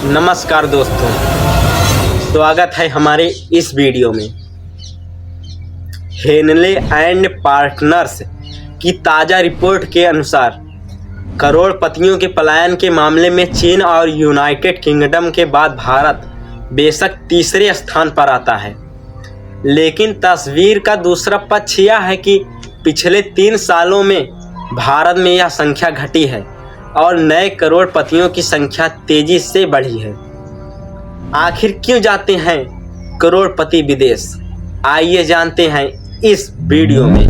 नमस्कार दोस्तों, स्वागत है हमारे इस वीडियो में। हेनले एंड पार्टनर्स की ताज़ा रिपोर्ट के अनुसार करोड़पतियों के पलायन के मामले में चीन और यूनाइटेड किंगडम के बाद भारत बेशक तीसरे स्थान पर आता है, लेकिन तस्वीर का दूसरा पक्ष यह है कि पिछले 3 सालों में भारत में यह संख्या घटी है और नए करोड़पतियों की संख्या तेजी से बढ़ी है। आखिर क्यों जाते हैं करोड़पति विदेश? आइए जानते हैं इस वीडियो में।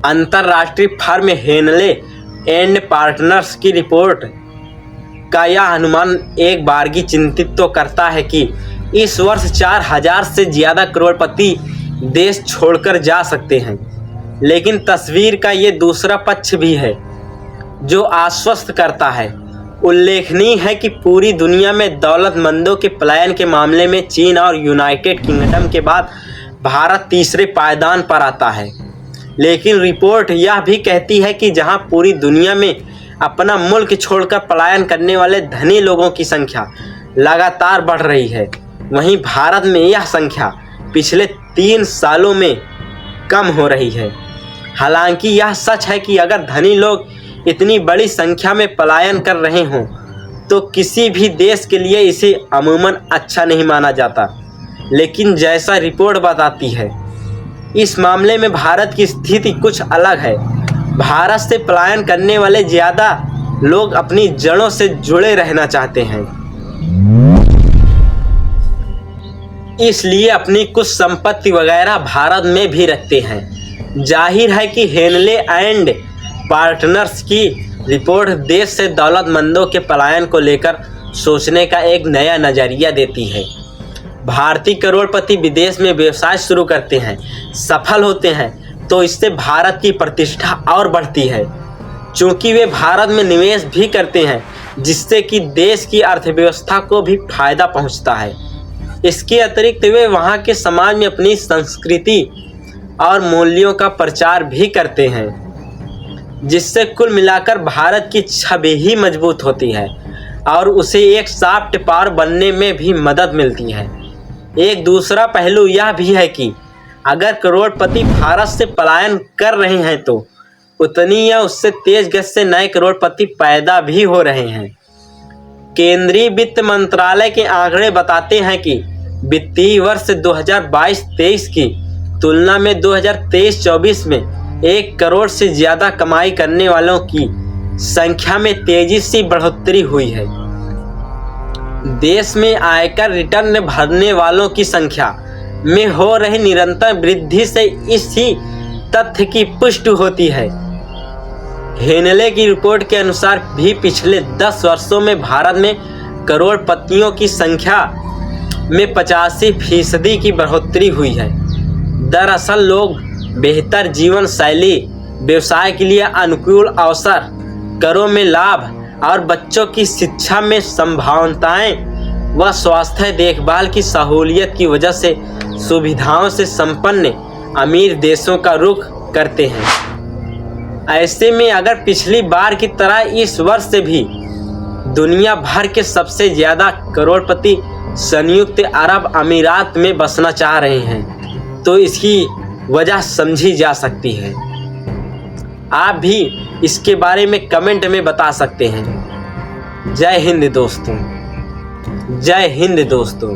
अंतर्राष्ट्रीय फर्म हेनले एंड पार्टनर्स की रिपोर्ट का यह अनुमान एक बारगी चिंतित तो करता है कि इस वर्ष 4000 से ज़्यादा करोड़पति देश छोड़कर जा सकते हैं, लेकिन तस्वीर का ये दूसरा पक्ष भी है जो आश्वस्त करता है। उल्लेखनीय है कि पूरी दुनिया में दौलतमंदों के पलायन के मामले में चीन और यूनाइटेड किंगडम के बाद भारत तीसरे पायदान पर आता है, लेकिन रिपोर्ट यह भी कहती है कि जहां पूरी दुनिया में अपना मुल्क छोड़कर पलायन करने वाले धनी लोगों की संख्या लगातार बढ़ रही है, वहीं भारत में यह संख्या पिछले 3 सालों में कम हो रही है। हालांकि यह सच है कि अगर धनी लोग इतनी बड़ी संख्या में पलायन कर रहे हों तो किसी भी देश के लिए इसे अमूमन अच्छा नहीं माना जाता, लेकिन जैसा रिपोर्ट बताती है इस मामले में भारत की स्थिति कुछ अलग है। भारत से पलायन करने वाले ज़्यादा लोग अपनी जड़ों से जुड़े रहना चाहते हैं, इसलिए अपनी कुछ संपत्ति वगैरह भारत में भी रखते हैं। जाहिर है कि हेनले एंड पार्टनर्स की रिपोर्ट देश से दौलतमंदों के पलायन को लेकर सोचने का एक नया नज़रिया देती है। भारतीय करोड़पति विदेश में व्यवसाय शुरू करते हैं, सफल होते हैं तो इससे भारत की प्रतिष्ठा और बढ़ती है, चूँकि वे भारत में निवेश भी करते हैं जिससे कि देश की अर्थव्यवस्था को भी फायदा पहुँचता है। इसके अतिरिक्त वे वहाँ के समाज में अपनी संस्कृति और मूल्यों का प्रचार भी करते हैं, जिससे कुल मिलाकर भारत की छवि ही मजबूत होती है और उसे एक सॉफ्ट पावर बनने में भी मदद मिलती है। एक दूसरा पहलू यह भी है कि अगर करोड़पति भारत से पलायन कर रहे हैं तो उतनी या उससे तेज गति से नए करोड़पति पैदा भी हो रहे हैं। केंद्रीय वित्त मंत्रालय के आंकड़े बताते हैं कि वित्तीय वर्ष 2022-23 की तुलना में 2023-24 में 1 करोड़ से ज़्यादा कमाई करने वालों की संख्या में तेजी से बढ़ोतरी हुई है। देश में आयकर रिटर्न भरने वालों की संख्या में हो रही निरंतर वृद्धि से इसी तथ्य की पुष्टि होती है। हेनले की रिपोर्ट के अनुसार भी पिछले 10 वर्षों में भारत में करोड़पतियों की संख्या में 85% की बढ़ोतरी हुई है। दरअसल लोग बेहतर जीवन शैली, व्यवसाय के लिए अनुकूल अवसर, करों में लाभ और बच्चों की शिक्षा में संभावनाएं व स्वास्थ्य देखभाल की सहूलियत की वजह से सुविधाओं से संपन्न अमीर देशों का रुख करते हैं। ऐसे में अगर पिछली बार की तरह इस वर्ष से भी दुनिया भर के सबसे ज़्यादा करोड़पति संयुक्त अरब अमीरात में बसना चाह रहे हैं तो इसकी वजह समझी जा सकती है। आप भी इसके बारे में कमेंट में बता सकते हैं। जय हिंद दोस्तों, जय हिंद दोस्तों।